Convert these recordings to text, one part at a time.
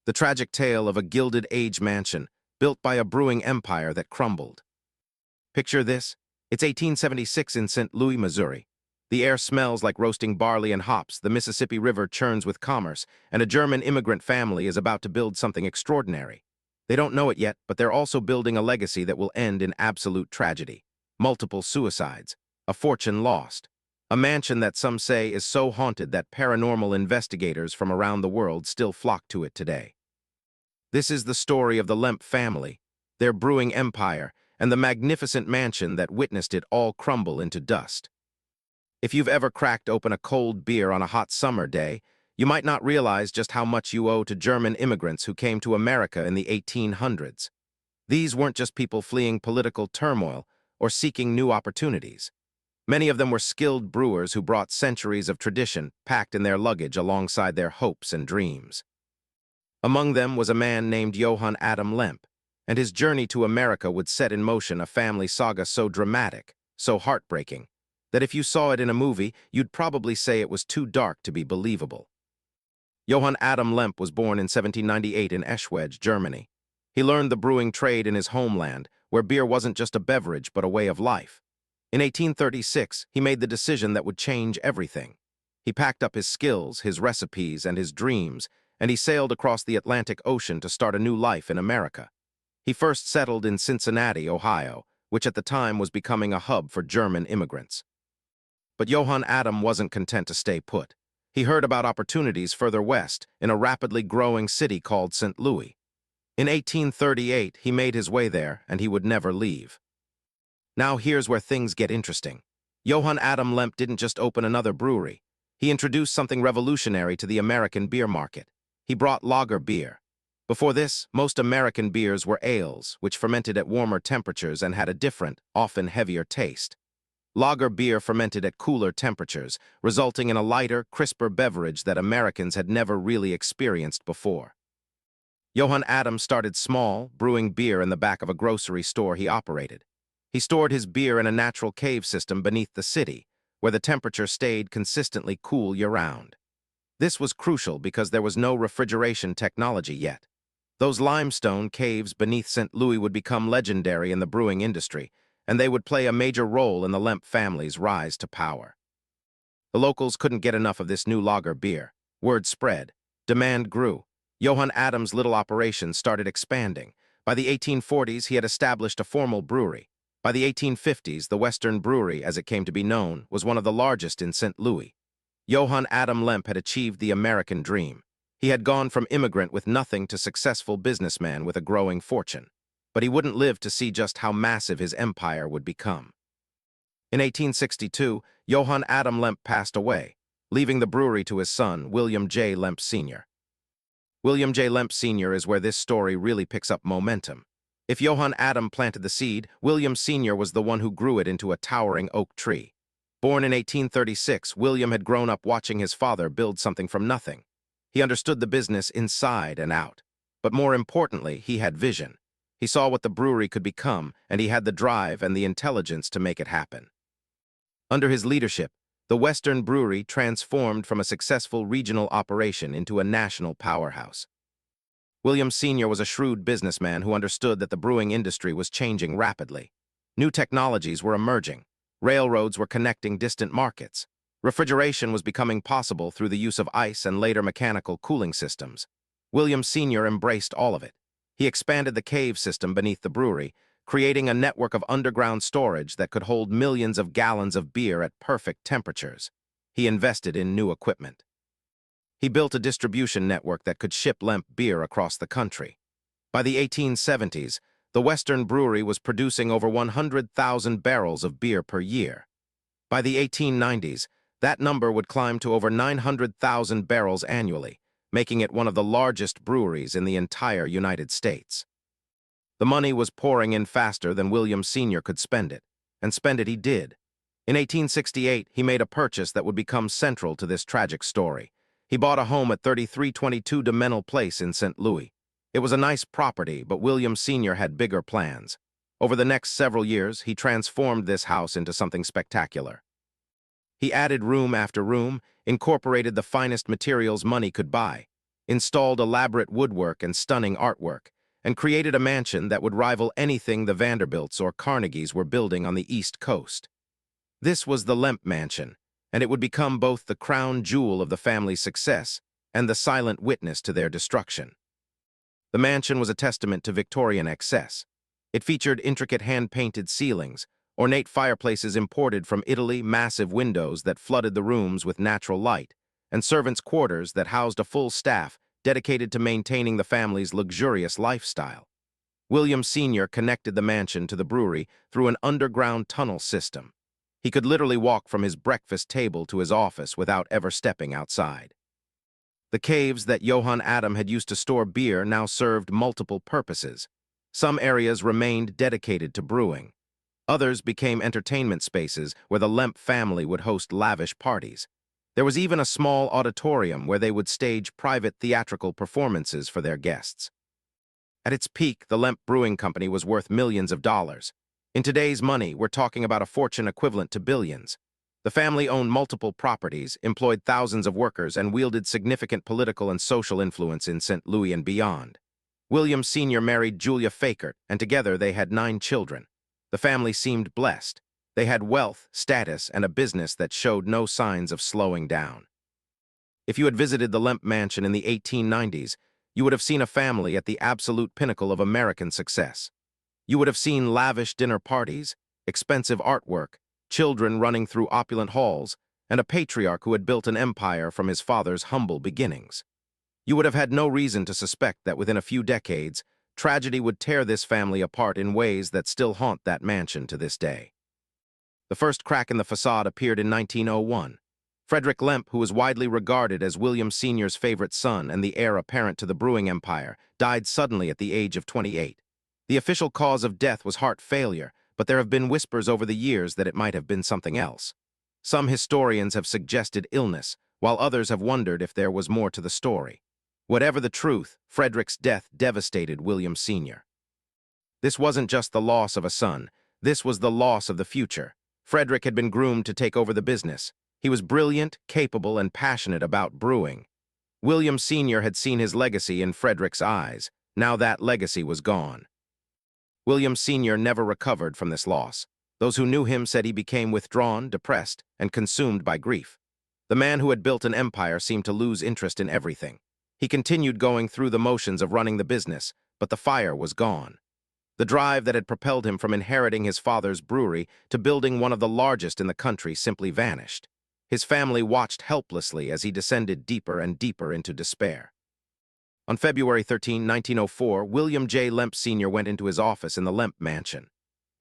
the tragic tale of a Gilded Age mansion built by a brewing empire that crumbled. Picture this. It's 1876 in St. Louis, Missouri. The air smells like roasting barley and hops, the Mississippi River churns with commerce, and a German immigrant family is about to build something extraordinary. They don't know it yet, but they're also building a legacy that will end in absolute tragedy. Multiple suicides, a fortune lost, a mansion that some say is so haunted that paranormal investigators from around the world still flock to it today. This is the story of the Lemp family, their brewing empire, and the magnificent mansion that witnessed it all crumble into dust. If you've ever cracked open a cold beer on a hot summer day, you might not realize just how much you owe to German immigrants who came to America in the 1800s. These weren't just people fleeing political turmoil or seeking new opportunities. Many of them were skilled brewers who brought centuries of tradition packed in their luggage alongside their hopes and dreams. Among them was a man named Johann Adam Lemp, and his journey to America would set in motion a family saga so dramatic, so heartbreaking, that if you saw it in a movie, you'd probably say it was too dark to be believable. Johann Adam Lemp was born in 1798 in Eschwege, Germany. He learned the brewing trade in his homeland, where beer wasn't just a beverage but a way of life. In 1836, he made the decision that would change everything. He packed up his skills, his recipes, and his dreams, and he sailed across the Atlantic Ocean to start a new life in America. He first settled in Cincinnati, Ohio, which at the time was becoming a hub for German immigrants. But Johann Adam wasn't content to stay put. He heard about opportunities further west, in a rapidly growing city called St. Louis. In 1838, he made his way there, and he would never leave. Now here's where things get interesting. Johann Adam Lemp didn't just open another brewery. He introduced something revolutionary to the American beer market. He brought lager beer. Before this, most American beers were ales, which fermented at warmer temperatures and had a different, often heavier taste. Lager beer fermented at cooler temperatures, resulting in a lighter, crisper beverage that Americans had never really experienced before. Johann Adam started small, brewing beer in the back of a grocery store he operated. He stored his beer in a natural cave system beneath the city, where the temperature stayed consistently cool year-round. This was crucial because there was no refrigeration technology yet. Those limestone caves beneath St. Louis would become legendary in the brewing industry, and they would play a major role in the Lemp family's rise to power. The locals couldn't get enough of this new lager beer. Word spread. Demand grew. Johann Adam's little operation started expanding. By the 1840s, he had established a formal brewery. By the 1850s, the Western Brewery, as it came to be known, was one of the largest in St. Louis. Johann Adam Lemp had achieved the American dream. He had gone from immigrant with nothing to successful businessman with a growing fortune. But he wouldn't live to see just how massive his empire would become. In 1862, Johann Adam Lemp passed away, leaving the brewery to his son, William J. Lemp Sr. William J. Lemp Sr. is where this story really picks up momentum. If Johann Adam planted the seed, William Sr. was the one who grew it into a towering oak tree. Born in 1836, William had grown up watching his father build something from nothing. He understood the business inside and out. But more importantly, he had vision. He saw what the brewery could become, and he had the drive and the intelligence to make it happen. Under his leadership, the Western Brewery transformed from a successful regional operation into a national powerhouse. William Sr. was a shrewd businessman who understood that the brewing industry was changing rapidly. New technologies were emerging. Railroads were connecting distant markets. Refrigeration was becoming possible through the use of ice and later mechanical cooling systems. William Sr. embraced all of it. He expanded the cave system beneath the brewery, creating a network of underground storage that could hold millions of gallons of beer at perfect temperatures. He invested in new equipment. He built a distribution network that could ship Lemp beer across the country. By the 1870s, the Western Brewery was producing over 100,000 barrels of beer per year. By the 1890s, that number would climb to over 900,000 barrels annually, making it one of the largest breweries in the entire United States. The money was pouring in faster than William Sr. could spend it, and spend it he did. In 1868, he made a purchase that would become central to this tragic story. He bought a home at 3322 de Menil Place in St. Louis. It was a nice property, but William Sr. had bigger plans. Over the next several years, he transformed this house into something spectacular. He added room after room, incorporated the finest materials money could buy. installed elaborate woodwork and stunning artwork, and created a mansion that would rival anything the Vanderbilts or Carnegies were building on the East Coast. This was the Lemp Mansion, and it would become both the crown jewel of the family's success and the silent witness to their destruction. The mansion was a testament to Victorian excess. It featured intricate hand-painted ceilings, ornate fireplaces imported from Italy, massive windows that flooded the rooms with natural light, and servants' quarters that housed a full staff dedicated to maintaining the family's luxurious lifestyle. William Sr. connected the mansion to the brewery through an underground tunnel system. He could literally walk from his breakfast table to his office without ever stepping outside. The caves that Johann Adam had used to store beer now served multiple purposes. Some areas remained dedicated to brewing. Others became entertainment spaces where the Lemp family would host lavish parties. There was even a small auditorium where they would stage private theatrical performances for their guests. At its peak, the Lemp Brewing Company was worth millions of dollars. In today's money, we're talking about a fortune equivalent to billions. The family owned multiple properties, employed thousands of workers, and wielded significant political and social influence in St. Louis and beyond. William Sr. married Julia Fakert, and together they had 9 children. The family seemed blessed. They had wealth, status, and a business that showed no signs of slowing down. If you had visited the Lemp Mansion in the 1890s, you would have seen a family at the absolute pinnacle of American success. You would have seen lavish dinner parties, expensive artwork, children running through opulent halls, and a patriarch who had built an empire from his father's humble beginnings. You would have had no reason to suspect that within a few decades, tragedy would tear this family apart in ways that still haunt that mansion to this day. The first crack in the facade appeared in 1901. Frederick Lemp, who was widely regarded as William Sr.'s favorite son and the heir apparent to the brewing empire, died suddenly at the age of 28. The official cause of death was heart failure, but there have been whispers over the years that it might have been something else. Some historians have suggested illness, while others have wondered if there was more to the story. Whatever the truth, Frederick's death devastated William Sr. This wasn't just the loss of a son, this was the loss of the future. Frederick had been groomed to take over the business. He was brilliant, capable, and passionate about brewing. William Sr. had seen his legacy in Frederick's eyes. Now that legacy was gone. William Sr. never recovered from this loss. Those who knew him said he became withdrawn, depressed, and consumed by grief. The man who had built an empire seemed to lose interest in everything. He continued going through the motions of running the business, but the fire was gone. The drive that had propelled him from inheriting his father's brewery to building one of the largest in the country simply vanished. His family watched helplessly as he descended deeper and deeper into despair. On February 13, 1904, William J. Lemp Sr. went into his office in the Lemp Mansion.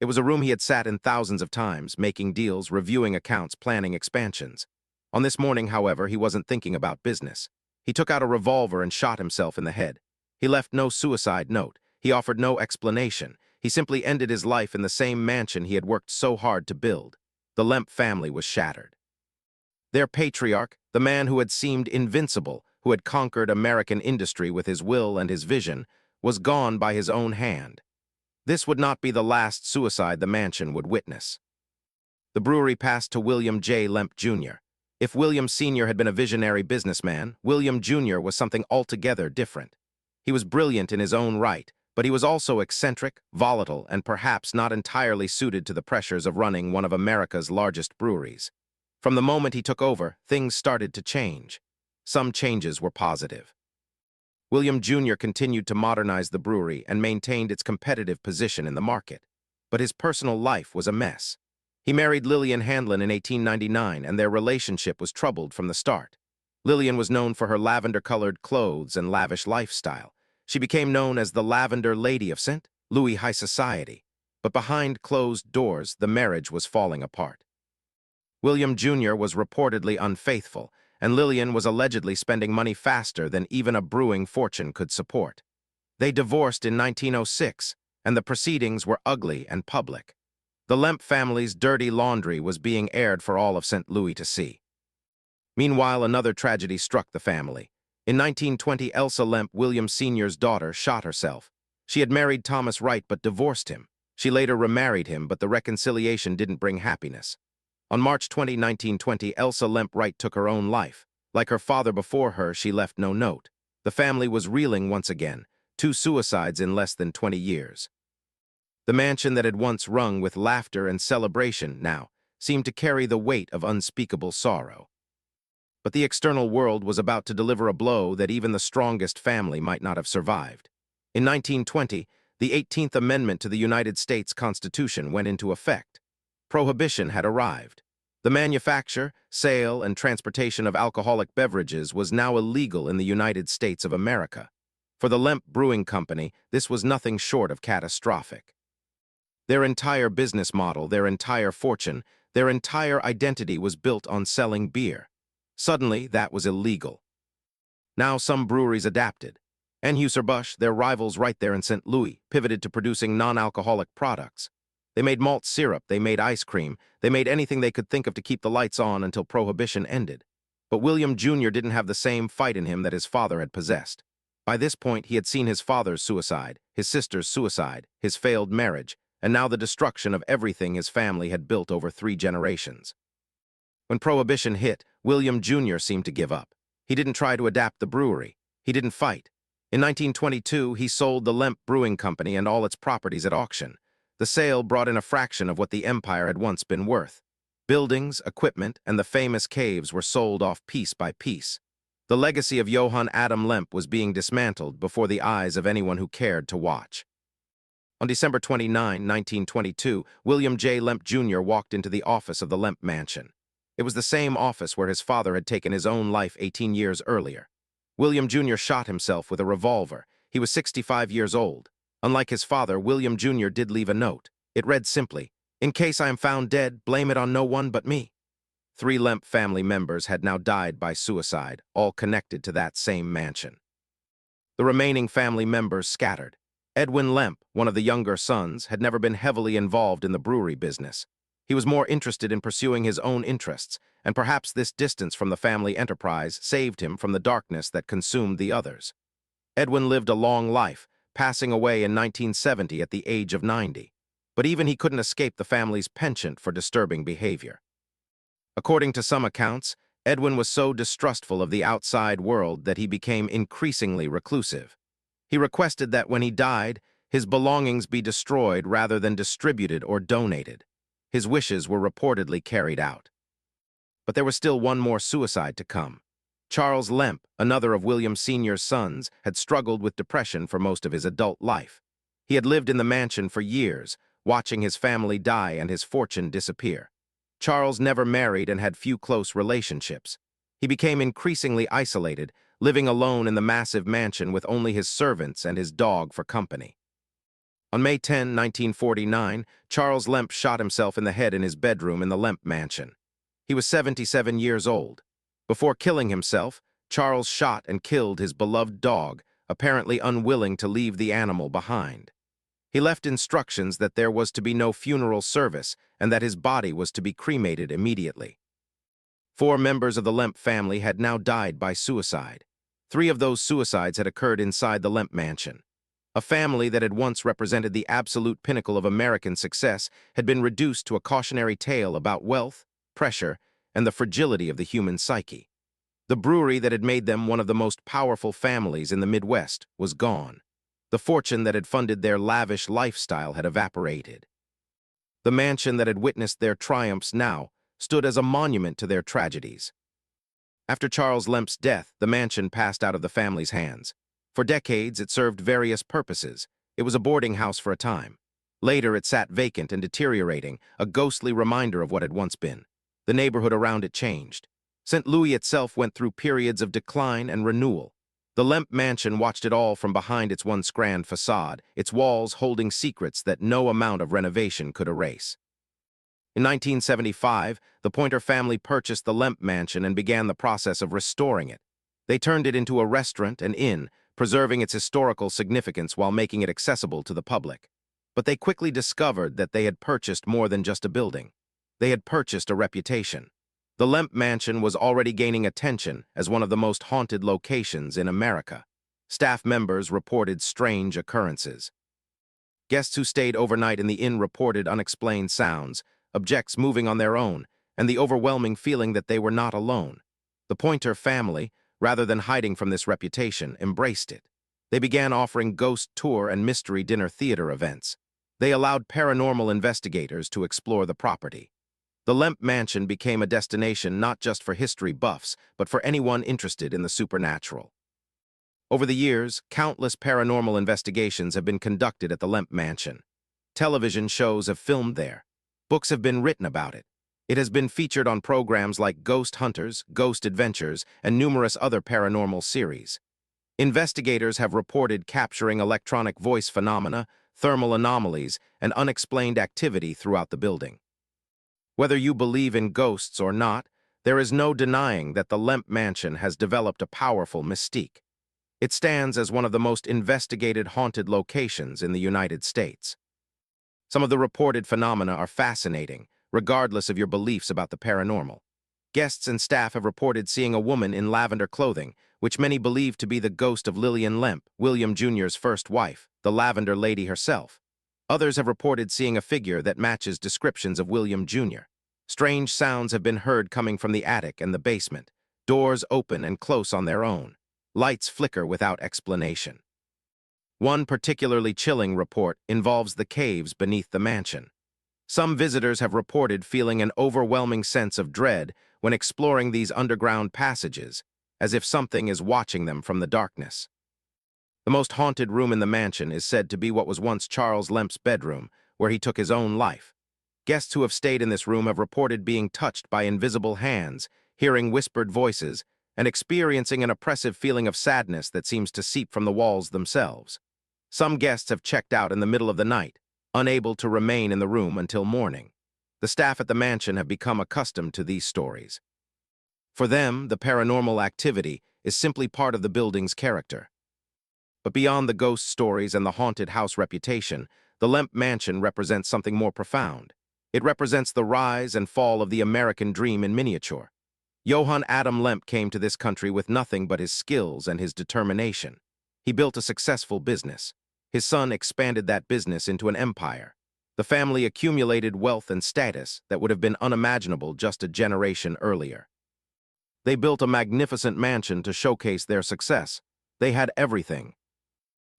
It was a room he had sat in thousands of times, making deals, reviewing accounts, planning expansions. On this morning, however, he wasn't thinking about business. He took out a revolver and shot himself in the head. He left no suicide note. He offered no explanation. He simply ended his life in the same mansion he had worked so hard to build. The Lemp family was shattered. Their patriarch, the man who had seemed invincible, who had conquered American industry with his will and his vision, was gone by his own hand. This would not be the last suicide the mansion would witness. The brewery passed to William J. Lemp Jr. If William Sr. had been a visionary businessman, William Jr. was something altogether different. He was brilliant in his own right, but he was also eccentric, volatile, and perhaps not entirely suited to the pressures of running one of America's largest breweries. From the moment he took over, things started to change. Some changes were positive. William Jr. continued to modernize the brewery and maintained its competitive position in the market. But his personal life was a mess. He married Lillian Handlin in 1899, and their relationship was troubled from the start. Lillian was known for her lavender-colored clothes and lavish lifestyle. She became known as the Lavender Lady of St. Louis high society. But behind closed doors, the marriage was falling apart. William Jr. was reportedly unfaithful, and Lillian was allegedly spending money faster than even a brewing fortune could support. They divorced in 1906, and the proceedings were ugly and public. The Lemp family's dirty laundry was being aired for all of St. Louis to see. Meanwhile, another tragedy struck the family. In 1920, Elsa Lemp, William Sr.'s daughter, shot herself. She had married Thomas Wright but divorced him. She later remarried him, but the reconciliation didn't bring happiness. On March 20, 1920, Elsa Lemp Wright took her own life. Like her father before her, she left no note. The family was reeling once again, 2 suicides in less than 20 years. The mansion that had once rung with laughter and celebration now seemed to carry the weight of unspeakable sorrow. But the external world was about to deliver a blow that even the strongest family might not have survived. In 1920, the 18th Amendment to the United States Constitution went into effect. Prohibition had arrived. The manufacture, sale, and transportation of alcoholic beverages was now illegal in the United States of America. For the Lemp Brewing Company, this was nothing short of catastrophic. Their entire business model, their entire fortune, their entire identity was built on selling beer. Suddenly, that was illegal. Now some breweries adapted. Anheuser-Busch, their rivals right there in St. Louis, pivoted to producing non-alcoholic products. They made malt syrup, they made ice cream, they made anything they could think of to keep the lights on until Prohibition ended. But William Jr. didn't have the same fight in him that his father had possessed. By this point, he had seen his father's suicide, his sister's suicide, his failed marriage, and now the destruction of everything his family had built over 3 generations. When Prohibition hit, William Jr. seemed to give up. He didn't try to adapt the brewery. He didn't fight. In 1922, he sold the Lemp Brewing Company and all its properties at auction. The sale brought in a fraction of what the empire had once been worth. Buildings, equipment, and the famous caves were sold off piece by piece. The legacy of Johann Adam Lemp was being dismantled before the eyes of anyone who cared to watch. On December 29, 1922, William J. Lemp Jr. walked into the office of the Lemp Mansion. It was the same office where his father had taken his own life 18 years earlier. William Jr. shot himself with a revolver. He was 65 years old. Unlike his father, William Jr. did leave a note. It read simply, "In case I am found dead, blame it on no one but me." 3 Lemp family members had now died by suicide, all connected to that same mansion. The remaining family members scattered. Edwin Lemp, one of the younger sons, had never been heavily involved in the brewery business. He was more interested in pursuing his own interests, and perhaps this distance from the family enterprise saved him from the darkness that consumed the others. Edwin lived a long life, passing away in 1970 at the age of 90. But even he couldn't escape the family's penchant for disturbing behavior. According to some accounts, Edwin was so distrustful of the outside world that he became increasingly reclusive. He requested that when he died, his belongings be destroyed rather than distributed or donated. His wishes were reportedly carried out. But there was still one more suicide to come. Charles Lemp, another of William Sr.'s sons, had struggled with depression for most of his adult life. He had lived in the mansion for years, watching his family die and his fortune disappear. Charles never married and had few close relationships. He became increasingly isolated, living alone in the massive mansion with only his servants and his dog for company. On May 10, 1949, Charles Lemp shot himself in the head in his bedroom in the Lemp Mansion. He was 77 years old. Before killing himself, Charles shot and killed his beloved dog, apparently unwilling to leave the animal behind. He left instructions that there was to be no funeral service and that his body was to be cremated immediately. 4 members of the Lemp family had now died by suicide. 3 of those suicides had occurred inside the Lemp Mansion. A family that had once represented the absolute pinnacle of American success had been reduced to a cautionary tale about wealth, pressure, and the fragility of the human psyche. The brewery that had made them one of the most powerful families in the Midwest was gone. The fortune that had funded their lavish lifestyle had evaporated. The mansion that had witnessed their triumphs now stood as a monument to their tragedies. After Charles Lemp's death, the mansion passed out of the family's hands. For decades, it served various purposes. It was a boarding house for a time. Later, it sat vacant and deteriorating, a ghostly reminder of what had once been. The neighborhood around it changed. St. Louis itself went through periods of decline and renewal. The Lemp Mansion watched it all from behind its once grand facade, its walls holding secrets that no amount of renovation could erase. In 1975, the Pointer family purchased the Lemp Mansion and began the process of restoring it. They turned it into a restaurant and inn, preserving its historical significance while making it accessible to the public. But they quickly discovered that they had purchased more than just a building. They had purchased a reputation. The Lemp Mansion was already gaining attention as one of the most haunted locations in America. Staff members reported strange occurrences. Guests who stayed overnight in the inn reported unexplained sounds, objects moving on their own, and the overwhelming feeling that they were not alone. The Pointer family, rather than hiding from this reputation, embraced it. They began offering ghost tour and mystery dinner theater events. They allowed paranormal investigators to explore the property. The Lemp Mansion became a destination not just for history buffs, but for anyone interested in the supernatural. Over the years, countless paranormal investigations have been conducted at the Lemp Mansion. Television shows have filmed there. Books have been written about it. It has been featured on programs like Ghost Hunters, Ghost Adventures, and numerous other paranormal series. Investigators have reported capturing electronic voice phenomena, thermal anomalies, and unexplained activity throughout the building. Whether you believe in ghosts or not, there is no denying that the Lemp Mansion has developed a powerful mystique. It stands as one of the most investigated haunted locations in the United States. Some of the reported phenomena are fascinating, regardless of your beliefs about the paranormal. Guests and staff have reported seeing a woman in lavender clothing, which many believe to be the ghost of Lillian Lemp, William Jr.'s first wife, the Lavender Lady herself. Others have reported seeing a figure that matches descriptions of William Jr. Strange sounds have been heard coming from the attic and the basement. Doors open and close on their own. Lights flicker without explanation. One particularly chilling report involves the caves beneath the mansion. Some visitors have reported feeling an overwhelming sense of dread when exploring these underground passages, as if something is watching them from the darkness. The most haunted room in the mansion is said to be what was once Charles Lemp's bedroom, where he took his own life. Guests who have stayed in this room have reported being touched by invisible hands, hearing whispered voices, and experiencing an oppressive feeling of sadness that seems to seep from the walls themselves. Some guests have checked out in the middle of the night, unable to remain in the room until morning. The staff at the mansion have become accustomed to these stories. For them, the paranormal activity is simply part of the building's character. But beyond the ghost stories and the haunted house reputation, the Lemp Mansion represents something more profound. It represents the rise and fall of the American dream in miniature. Johann Adam Lemp came to this country with nothing but his skills and his determination. He built a successful business. His son expanded that business into an empire. The family accumulated wealth and status that would have been unimaginable just a generation earlier. They built a magnificent mansion to showcase their success. They had everything.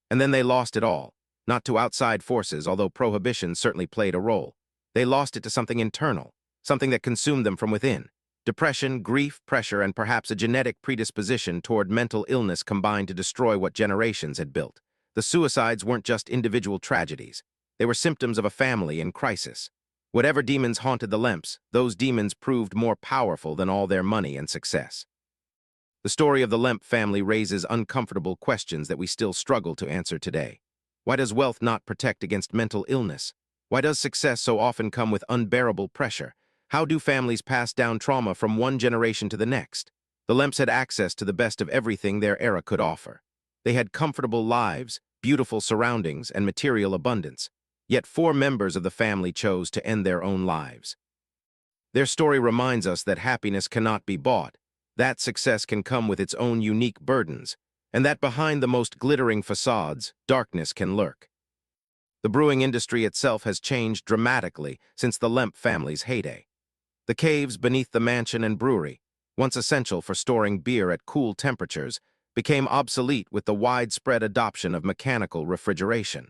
And then they lost it all, not to outside forces, although prohibition certainly played a role. They lost it to something internal, something that consumed them from within. Depression, grief, pressure, and perhaps a genetic predisposition toward mental illness combined to destroy what generations had built. The suicides weren't just individual tragedies. They were symptoms of a family in crisis. Whatever demons haunted the Lemps, those demons proved more powerful than all their money and success. The story of the Lemp family raises uncomfortable questions that we still struggle to answer today. Why does wealth not protect against mental illness? Why does success so often come with unbearable pressure? How do families pass down trauma from one generation to the next? The Lemps had access to the best of everything their era could offer. They had comfortable lives, beautiful surroundings, and material abundance. Yet 4 members of the family chose to end their own lives. Their story reminds us that happiness cannot be bought, that success can come with its own unique burdens, and that behind the most glittering facades, darkness can lurk. The brewing industry itself has changed dramatically since the Lemp family's heyday. The caves beneath the mansion and brewery, once essential for storing beer at cool temperatures, became obsolete with the widespread adoption of mechanical refrigeration.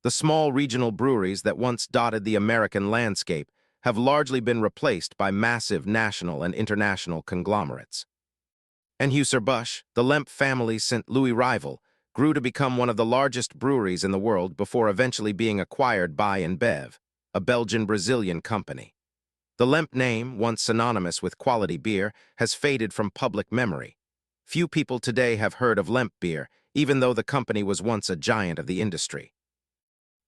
The small regional breweries that once dotted the American landscape have largely been replaced by massive national and international conglomerates. Anheuser-Busch, the Lemp family's St. Louis rival, grew to become one of the largest breweries in the world before eventually being acquired by InBev, a Belgian-Brazilian company. The Lemp name, once synonymous with quality beer, has faded from public memory. Few people today have heard of Lemp beer, even though the company was once a giant of the industry.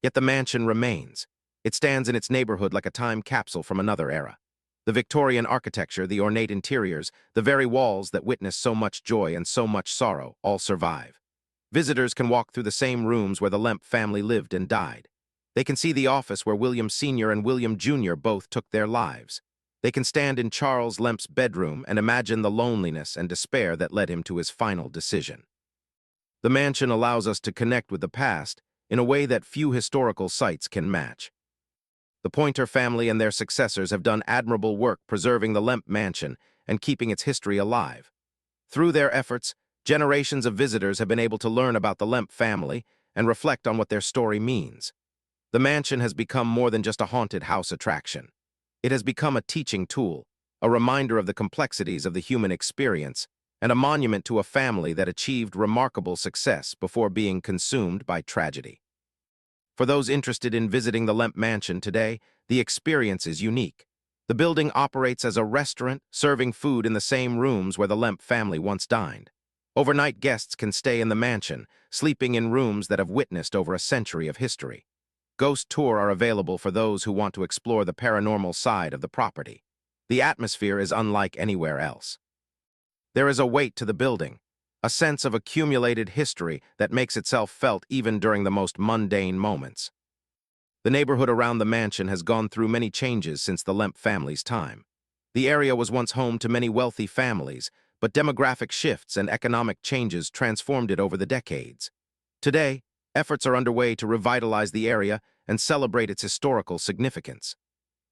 Yet the mansion remains. It stands in its neighborhood like a time capsule from another era. The Victorian architecture, the ornate interiors, the very walls that witnessed so much joy and so much sorrow, all survive. Visitors can walk through the same rooms where the Lemp family lived and died. They can see the office where William Sr. and William Jr. both took their lives. They can stand in Charles Lemp's bedroom and imagine the loneliness and despair that led him to his final decision. The mansion allows us to connect with the past in a way that few historical sites can match. The Pointer family and their successors have done admirable work preserving the Lemp Mansion and keeping its history alive. Through their efforts, generations of visitors have been able to learn about the Lemp family and reflect on what their story means. The mansion has become more than just a haunted house attraction. It has become a teaching tool, a reminder of the complexities of the human experience, and a monument to a family that achieved remarkable success before being consumed by tragedy. For those interested in visiting the Lemp Mansion today, the experience is unique. The building operates as a restaurant, serving food in the same rooms where the Lemp family once dined. Overnight guests can stay in the mansion, sleeping in rooms that have witnessed over a century of history. Ghost tours are available for those who want to explore the paranormal side of the property. The atmosphere is unlike anywhere else. There is a weight to the building, a sense of accumulated history that makes itself felt even during the most mundane moments. The neighborhood around the mansion has gone through many changes since the Lemp family's time. The area was once home to many wealthy families, but demographic shifts and economic changes transformed it over the decades. Today, efforts are underway to revitalize the area and celebrate its historical significance.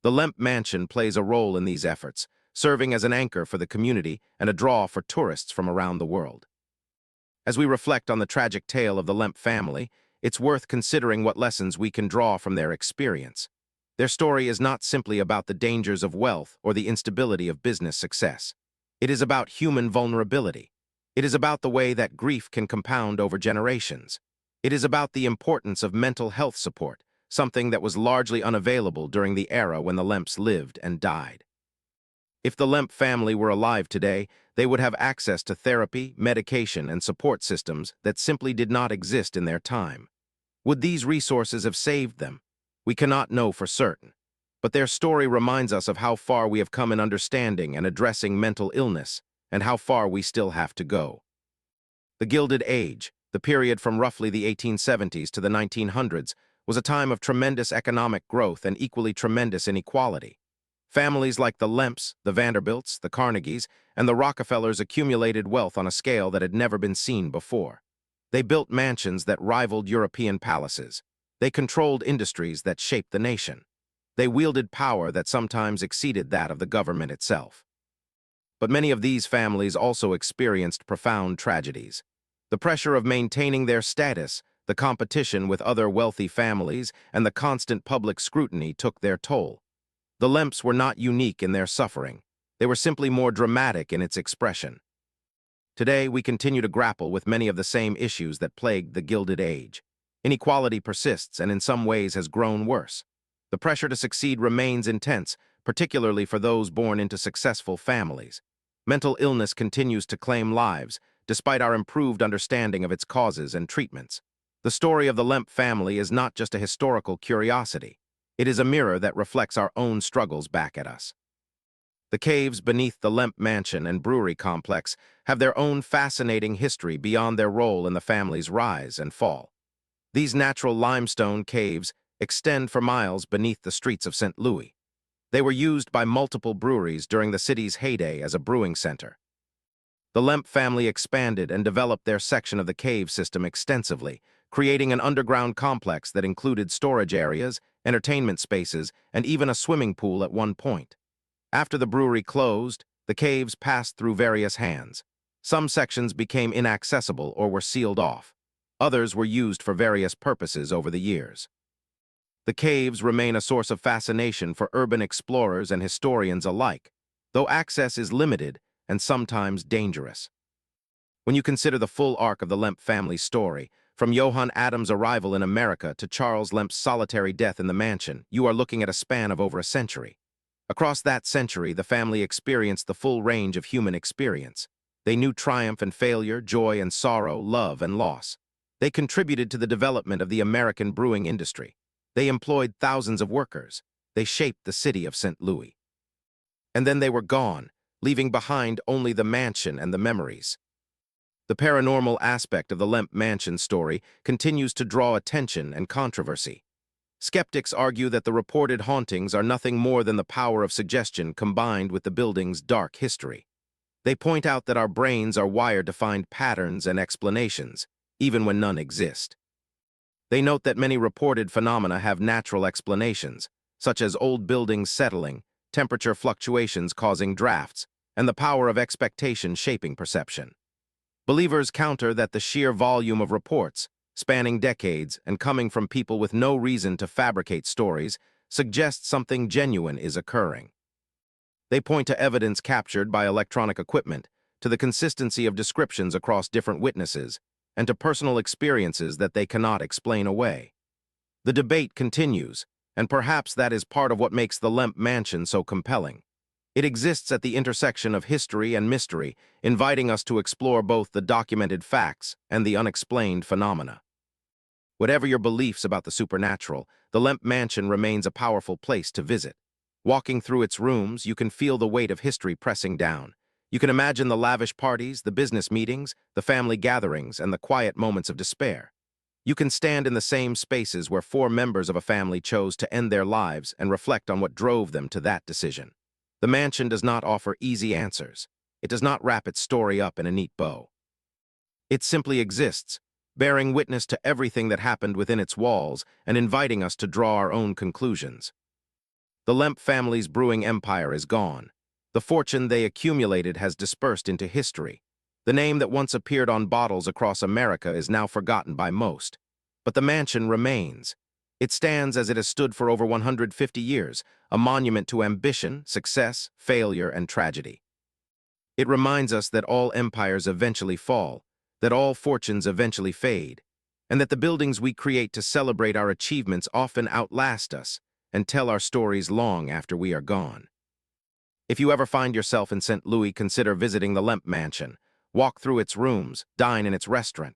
The Lemp Mansion plays a role in these efforts, serving as an anchor for the community and a draw for tourists from around the world. As we reflect on the tragic tale of the Lemp family, it's worth considering what lessons we can draw from their experience. Their story is not simply about the dangers of wealth or the instability of business success. It is about human vulnerability. It is about the way that grief can compound over generations. It is about the importance of mental health support, something that was largely unavailable during the era when the Lemps lived and died. If the Lemp family were alive today, they would have access to therapy, medication, and support systems that simply did not exist in their time. Would these resources have saved them? We cannot know for certain, but their story reminds us of how far we have come in understanding and addressing mental illness, and how far we still have to go. The Gilded Age, the period from roughly the 1870s to the 1900s, was a time of tremendous economic growth and equally tremendous inequality. Families like the Lemps, the Vanderbilts, the Carnegies, and the Rockefellers accumulated wealth on a scale that had never been seen before. They built mansions that rivaled European palaces. They controlled industries that shaped the nation. They wielded power that sometimes exceeded that of the government itself. But many of these families also experienced profound tragedies. The pressure of maintaining their status, the competition with other wealthy families, and the constant public scrutiny took their toll. The Lemps were not unique in their suffering. They were simply more dramatic in its expression. Today, we continue to grapple with many of the same issues that plagued the Gilded Age. Inequality persists and in some ways has grown worse. The pressure to succeed remains intense, particularly for those born into successful families. Mental illness continues to claim lives, despite our improved understanding of its causes and treatments. The story of the Lemp family is not just a historical curiosity. It is a mirror that reflects our own struggles back at us. The caves beneath the Lemp Mansion and Brewery complex have their own fascinating history beyond their role in the family's rise and fall. These natural limestone caves extend for miles beneath the streets of St. Louis. They were used by multiple breweries during the city's heyday as a brewing center. The Lemp family expanded and developed their section of the cave system extensively, creating an underground complex that included storage areas, entertainment spaces, and even a swimming pool at one point. After the brewery closed, the caves passed through various hands. Some sections became inaccessible or were sealed off. Others were used for various purposes over the years. The caves remain a source of fascination for urban explorers and historians alike, though access is limited and sometimes dangerous. When you consider the full arc of the Lemp family story, from Johann Adams' arrival in America to Charles Lemp's solitary death in the mansion, you are looking at a span of over a century. Across that century, the family experienced the full range of human experience. They knew triumph and failure, joy and sorrow, love and loss. They contributed to the development of the American brewing industry. They employed thousands of workers. They shaped the city of St. Louis. And then they were gone, leaving behind only the mansion and the memories. The paranormal aspect of the Lemp Mansion story continues to draw attention and controversy. Skeptics argue that the reported hauntings are nothing more than the power of suggestion combined with the building's dark history. They point out that our brains are wired to find patterns and explanations, even when none exist. They note that many reported phenomena have natural explanations, such as old buildings settling, temperature fluctuations causing drafts, and the power of expectation shaping perception. Believers counter that the sheer volume of reports, spanning decades and coming from people with no reason to fabricate stories, suggests something genuine is occurring. They point to evidence captured by electronic equipment, to the consistency of descriptions across different witnesses, and to personal experiences that they cannot explain away. The debate continues, and perhaps that is part of what makes the Lemp Mansion so compelling. It exists at the intersection of history and mystery, inviting us to explore both the documented facts and the unexplained phenomena. Whatever your beliefs about the supernatural, the Lemp Mansion remains a powerful place to visit. Walking through its rooms, you can feel the weight of history pressing down. You can imagine the lavish parties, the business meetings, the family gatherings, and the quiet moments of despair. You can stand in the same spaces where four members of a family chose to end their lives and reflect on what drove them to that decision. The mansion does not offer easy answers. It does not wrap its story up in a neat bow. It simply exists, bearing witness to everything that happened within its walls and inviting us to draw our own conclusions. The Lemp family's brewing empire is gone. The fortune they accumulated has dispersed into history. The name that once appeared on bottles across America is now forgotten by most. But the mansion remains. It stands as it has stood for over 150 years, a monument to ambition, success, failure, and tragedy. It reminds us that all empires eventually fall, that all fortunes eventually fade, and that the buildings we create to celebrate our achievements often outlast us and tell our stories long after we are gone. If you ever find yourself in St. Louis, consider visiting the Lemp Mansion. Walk through its rooms, dine in its restaurant.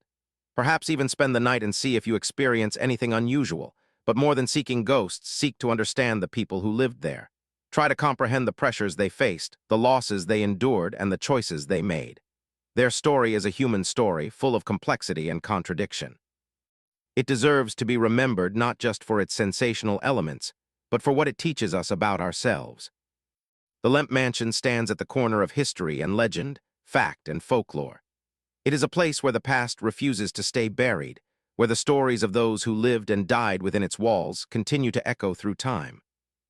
Perhaps even spend the night and see if you experience anything unusual. But more than seeking ghosts, seek to understand the people who lived there. Try to comprehend the pressures they faced, the losses they endured, and the choices they made. Their story is a human story, full of complexity and contradiction. It deserves to be remembered not just for its sensational elements, but for what it teaches us about ourselves. The Lemp Mansion stands at the corner of history and legend, fact and folklore. It is a place where the past refuses to stay buried, where the stories of those who lived and died within its walls continue to echo through time.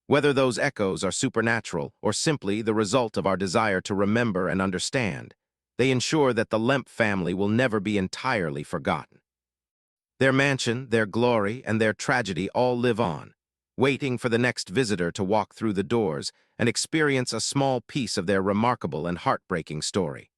Whether those echoes are supernatural or simply the result of our desire to remember and understand, they ensure that the Lemp family will never be entirely forgotten. Their mansion, their glory, and their tragedy all live on, waiting for the next visitor to walk through the doors and experience a small piece of their remarkable and heartbreaking story.